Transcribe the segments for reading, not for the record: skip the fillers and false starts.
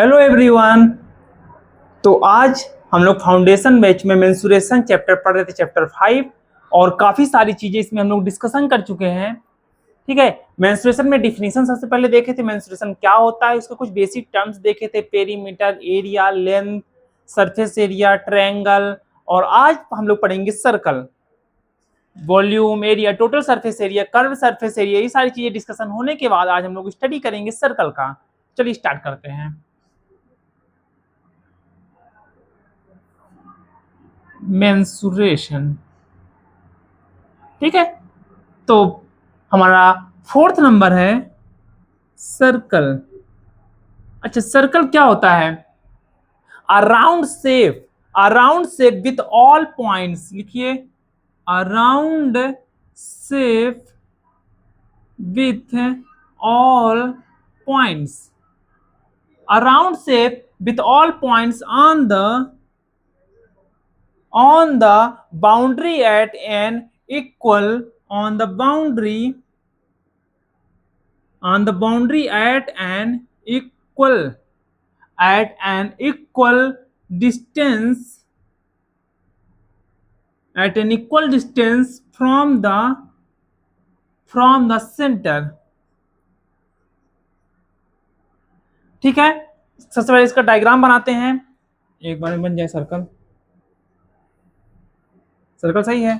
Hello everyone. तो आज हम लोग फाउंडेशन बैच में मेंसुरेशन चैप्टर पढ़ रहे थे, चैप्टर 5। और काफ़ी सारी चीज़ें इसमें हम लोग डिस्कशन कर चुके हैं। ठीक है, मेंसुरेशन में डिफिनीशन सबसे पहले देखे थे, मेंसुरेशन क्या होता है, उसके कुछ बेसिक टर्म्स देखे थे, perimeter, area, length, surface area, triangle. और आज हम लोग पढ़ेंगे circle, volume, area, total surface area, curve surface area. ये सारी चीज़ें डिस्कशन होने के बाद आज हम लोग स्टडी करेंगे सर्कल का। चलिए स्टार्ट करते हैं। मेंसुरेशन, ठीक है। तो हमारा फोर्थ नंबर है सर्कल। अच्छा, सर्कल क्या होता है? Around shape with all points, लिखिए around shape with all points. Around shape with all points on the boundary at an equal on the boundary at an equal distance from the center। ठीक है, सबसे पहले इसका diagram बनाते हैं। एक बार में बन जाए सर्कल। सर्कल सही है,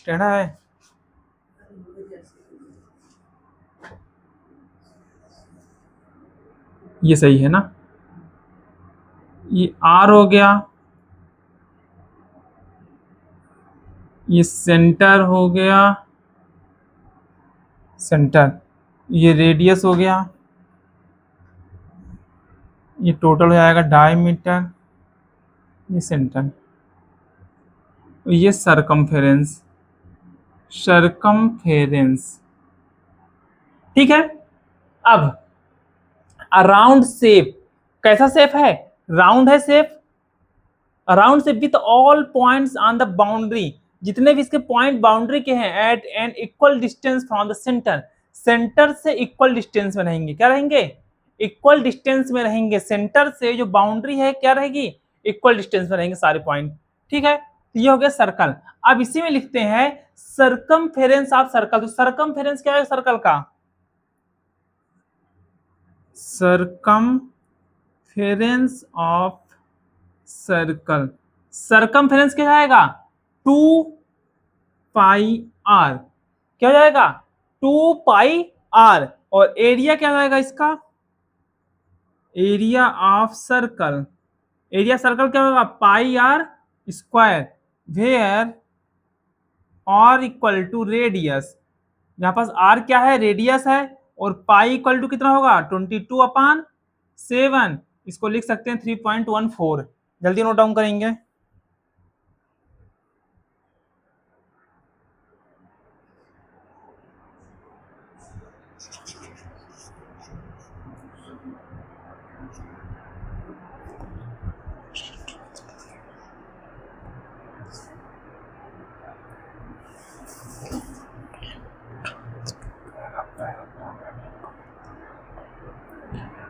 टेढ़ा है। ये सही है ना? ये आर हो गया, ये सेंटर हो गया, सेंटर, ये रेडियस हो गया, ये टोटल हो जाएगा डायमीटर, ये सेंटर, ये सरकमफेरेंस। ठीक है। अब अराउंड शेप, कैसा शेप है? राउंड है shape. Around shape with all points on the boundary, जितने भी इसके पॉइंट बाउंड्री के हैं, at an equal distance from the centre, centre से इक्वल डिस्टेंस में रहेंगे। क्या रहेंगे? इक्वल डिस्टेंस में रहेंगे। सेंटर से जो बाउंड्री है क्या रहेगी? इक्वल डिस्टेंस में रहेंगे सारे पॉइंट। ठीक है, तो ये हो गया सर्कल। अब इसी में लिखते हैं सरकमफेरेंस ऑफ सर्कल। तो सरकमफेरेंस क्या है सर्कल का? सरकमफेरेंस ऑफ सर्कल, सरकमफेरेंस क्या आएगा? 2πr। क्या हो जाएगा? 2πr। और एरिया क्या आएगा इसका? Area of circle, area circle क्या होगा? πr square, where r equal to radius. यहाँ पास r क्या है? रेडियस है। और पाई इक्वल टू कितना होगा? 22/7। इसको लिख सकते हैं 3.14। जल्दी नोट डाउन करेंगे।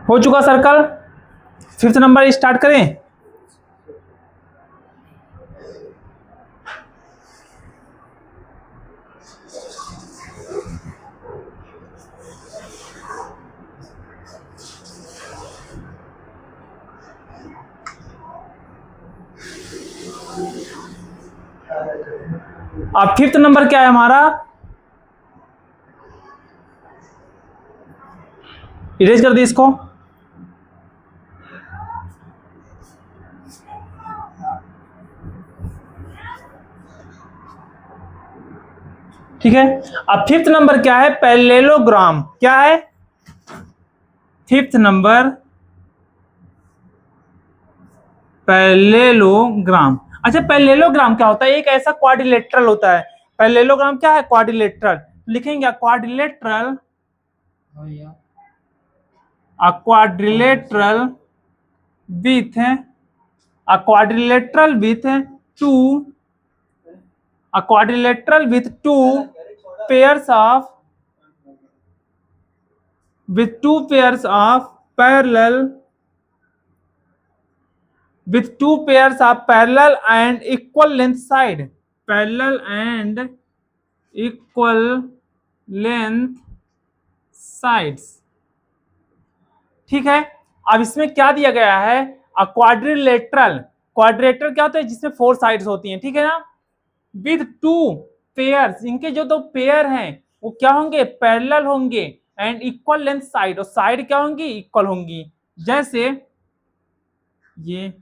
हो चुका सर्कल। फिफ्थ नंबर स्टार्ट करें। अब फिफ्थ नंबर क्या है हमारा? इरेज कर दी इसको। ठीक है, अब फिफ्थ नंबर क्या है? पैरेललोग्राम। क्या है फिफ्थ नंबर? पैरेललोग्राम। अच्छा, पैरेललोग्राम क्या होता है? एक ऐसा क्वाड्रिलेटरल होता है। पैरेललोग्राम क्या है? क्वाड्रिलेटरल। लिखेंगे quadrilateral, quadrilateral with two pairs of parallel with two pairs of parallel and equal length side, parallel and equal length sides। ठीक है, अब इसमें क्या दिया गया है, क्वाड्रिलेटरल। क्वाड्रिलेटरल क्या होता है, जिसमें 4 साइड्स होती हैं, ठीक है ना, विद 2 पेयर्स, इनके जो 2 पेयर हैं वो क्या होंगे, पैरेलल होंगे एंड इक्वल लेंथ साइड, और साइड क्या होंगी, इक्वल होंगी। जैसे ये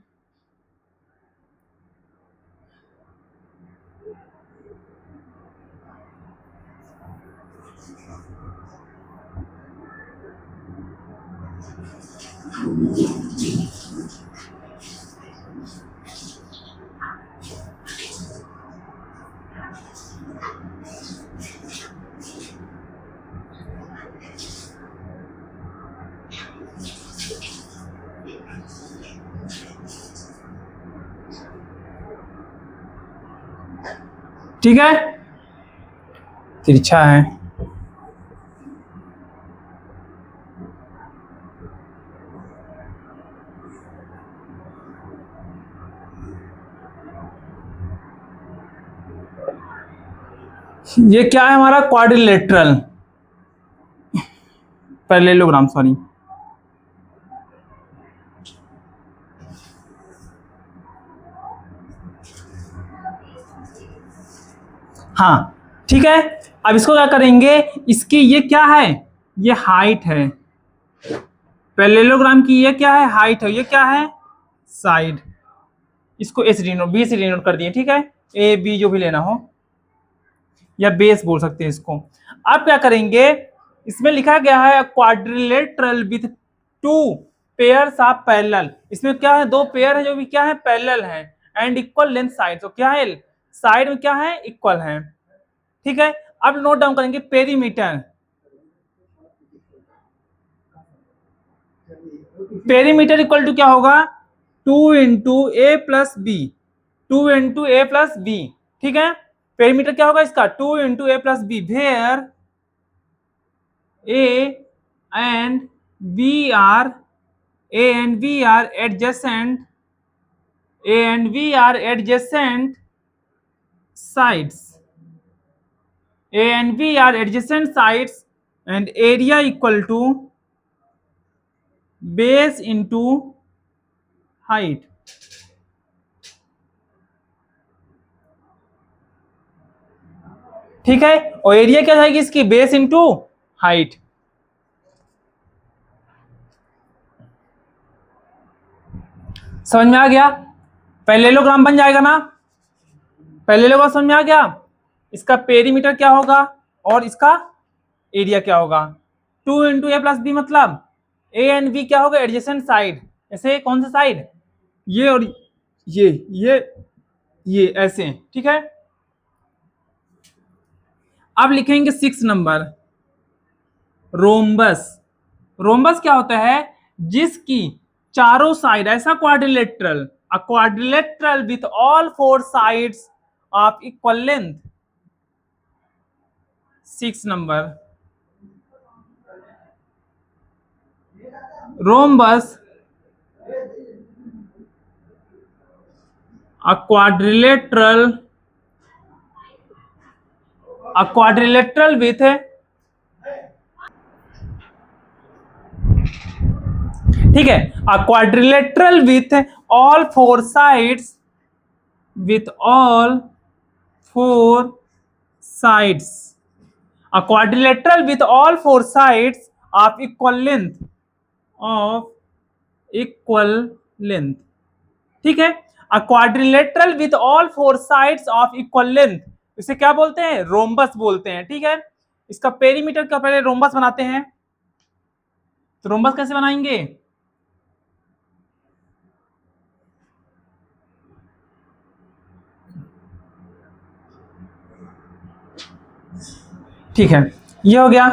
ठीक है, तिरछा है। ये क्या है हमारा, क्वाड्रिलेटरल पैरेललोग्राम, सॉरी। हाँ ठीक है, अब इसको क्या करेंगे, इसकी ये क्या है, ये हाइट है, पैरेललोग्राम की ये क्या है, हाइट है, ये क्या है, साइड। इसको ए से डिनोट, बी से डिनोट कर दिए, ठीक है, ए बी जो भी लेना हो, या बेस बोल सकते हैं इसको। अब क्या करेंगे, इसमें लिखा गया है quadrilateral with 2 pairs of parallel, इसमें क्या है, 2 पेयर है जो भी क्या है, पैरेलल है एंड इक्वल लेंथ साइड, तो क्या है, साइड में क्या है, इक्वल है। ठीक है, अब नोट डाउन करेंगे पेरीमीटर। पेरीमीटर इक्वल टू क्या होगा, 2 into a plus b, 2 into a plus b. ठीक है, पेरीमीटर क्या होगा इसका, 2 into a plus b, where a and b are, a and b are adjacent, a and b are adjacent sides, A and B are adjacent sides and area equal to base into height। ठीक है, और area क्या जाएगी इसकी, base into height. समझ में आ गया, parallelogram बन जाएगा ना, पैरेललोग्राम समझ में आ गया। इसका पेरीमीटर क्या होगा और इसका एरिया क्या होगा, 2 इंटू ए प्लस बी, मतलब ए एंड बी क्या होगा, एडजेसेंट साइड, ऐसे कौन सा साइड, ये और ये ऐसे। ठीक है, अब लिखेंगे 6 नंबर, रोम्बस। रोम्बस क्या होता है, जिसकी चारों साइड, ऐसा quadrilateral, a quadrilateral with all 4 sides of equal length. 6 number, rhombus a quadrilateral with, ठीक है, a quadrilateral with all 4 sides, with all 4 sides, a quadrilateral with all 4 sides of equal length, of equal length। ठीक है, a quadrilateral with all 4 sides of equal length, इसे क्या बोलते हैं, rhombus बोलते हैं। ठीक है, इसका पेरीमीटर का पहले रोम्बस बनाते हैं, तो रोम्बस कैसे बनाएंगे, ठीक है, ये हो गया।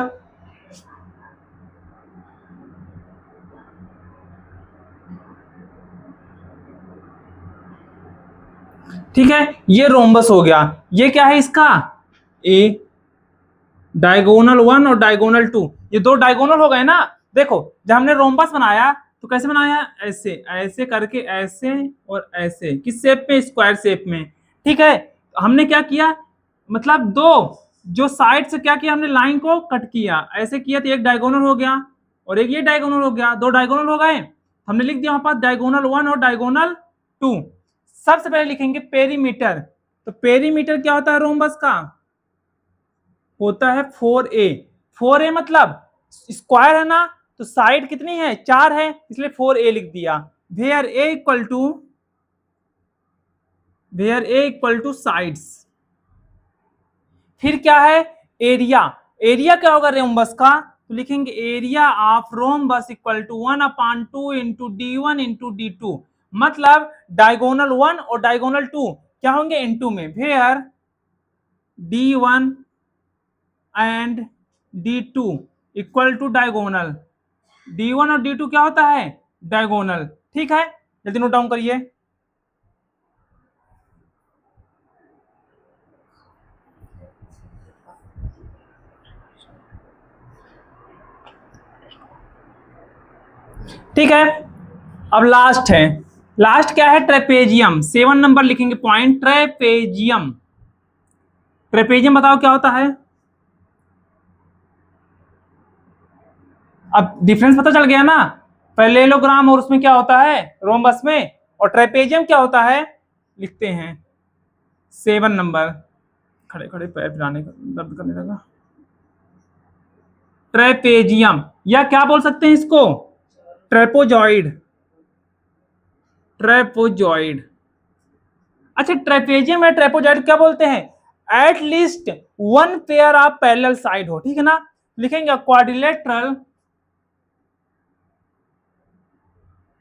ठीक है, ये रोम्बस हो गया। ये क्या है इसका, ए, डायगोनल 1 और डायगोनल 2, ये 2 डायगोनल हो गए ना। देखो जब हमने रोम्बस बनाया तो कैसे बनाया, ऐसे ऐसे करके, ऐसे और ऐसे, किस शेप में, स्क्वायर शेप में। ठीक है, हमने क्या किया, मतलब दो जो साइड से क्या किया, हमने लाइन को कट किया, ऐसे किया तो एक डायगोनल हो गया और एक ये डायगोनल हो गया, दो डायगोनल हो गए। हमने लिख दिया वहां पर डायगोनल 1 और डायगोनल 2। सबसे पहले लिखेंगे पेरीमीटर। तो पेरीमीटर क्या होता है रोम्बस का, होता है 4a। 4a मतलब स्क्वायर है ना, तो साइड कितनी है, 4 है, इसलिए 4a लिख दिया। Where a equal to sides. फिर क्या है, एरिया। एरिया क्या होगा रोम्बस का, तो लिखेंगे area of rhombus equal to 1/2 into d1 into d2। मतलब डायगोनल 1 और डायगोनल 2 क्या होंगे, इनटू में। Where d1 and d2 equal to diagonal. d1 और d2 क्या होता है, डायगोनल। ठीक है, जल्दी नोट डाउन करिए। ठीक है, अब लास्ट है। लास्ट क्या है, ट्रेपेजियम। 7 नंबर लिखेंगे पॉइंट, ट्रेपेजियम। ट्रेपेजियम बताओ क्या होता है। अब डिफरेंस पता चल गया ना, पैरेललोग्राम और उसमें क्या होता है, रोम्बस में, और ट्रेपेजियम क्या होता है, लिखते हैं 7 नंबर। खड़े खड़े पैर पिराने का दर्द करने लगा। ट्रेपेजियम, या क्या बोल सकते हैं इसको, ट्रेपोजॉइड। ट्रेपोजॉइड। अच्छा, ट्रेपेजियम है, ट्रेपोजॉइड क्या बोलते हैं, at least one pair of parallel side हो। ठीक है ना, लिखेंगे quadrilateral,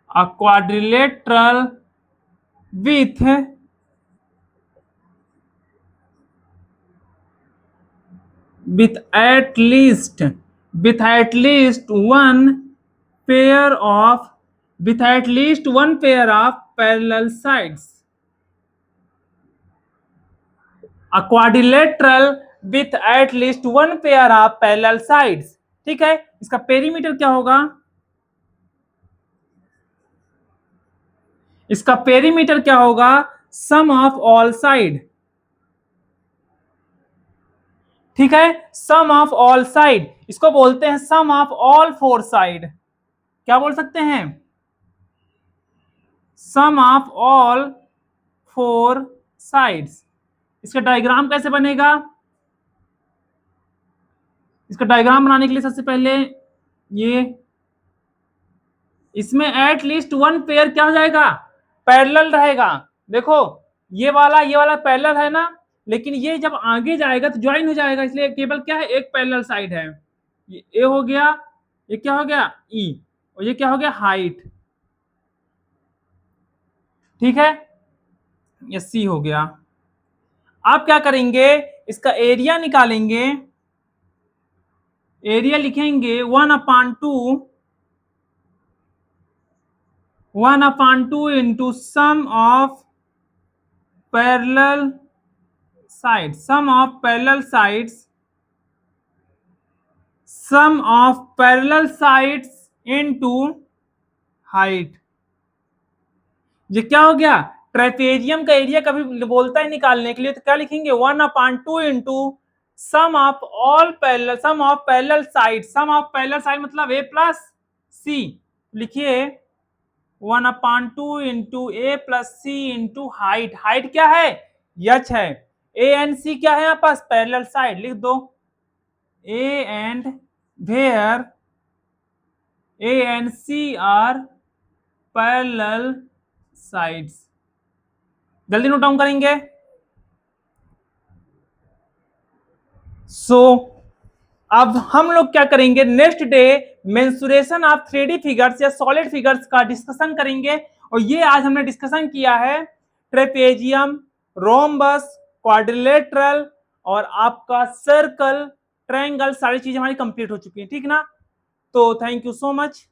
a quadrilateral with at least one pair of parallel sides. A quadrilateral with at least one pair of parallel sides. ठीक है, इसका पेरीमीटर क्या होगा, इसका पेरीमीटर क्या होगा, सम ऑफ ऑल साइड। ठीक है, सम ऑफ ऑल साइड, इसको बोलते हैं सम ऑफ ऑल फोर साइड। क्या बोल सकते हैं, सम ऑफ ऑल फोर साइड्स। इसका डायग्राम कैसे बनेगा, इसका डायग्राम बनाने के लिए सबसे पहले ये, इसमें एट लीस्ट वन पेयर क्या हो जाएगा, पैरेलल रहेगा। देखो ये वाला पैरेलल है ना, लेकिन ये जब आगे जाएगा तो ज्वाइन हो जाएगा, इसलिए केवल क्या है, एक पैरेलल साइड है। ये ए हो गया, ये क्या हो गया, ई, और ये क्या हो गया, हाइट। ठीक है, ये सी हो गया। आप क्या करेंगे, इसका एरिया निकालेंगे। एरिया लिखेंगे 1/2 into sum of parallel side, sum of parallel sides into height. ये क्या हो गया, ट्रेपेजियम का एरिया कभी बोलता है निकालने के लिए, तो क्या लिखेंगे 1/2 into sum of parallel side. Sum of parallel side मतलब a प्लस सी। लिखिए 1/2 into a plus c into height. Height क्या है, h है, a एंड c क्या है, यहाँ पास पैरेलल साइड, लिख दो a and where a and c are parallel sides. जल्दी नोट डाउन करेंगे। अब हम लोग क्या करेंगे, next day mensuration of 3D figures या सॉलिड फिगर्स का डिस्कशन करेंगे। और ये आज हमने डिस्कशन किया है ट्रेपेजियम, रोम्बस, क्वाड्रिलेटरल और आपका सर्कल, ट्रायंगल, सारी चीजें हमारी कंप्लीट हो चुकी है। ठीक ना, तो थैंक यू सो मच।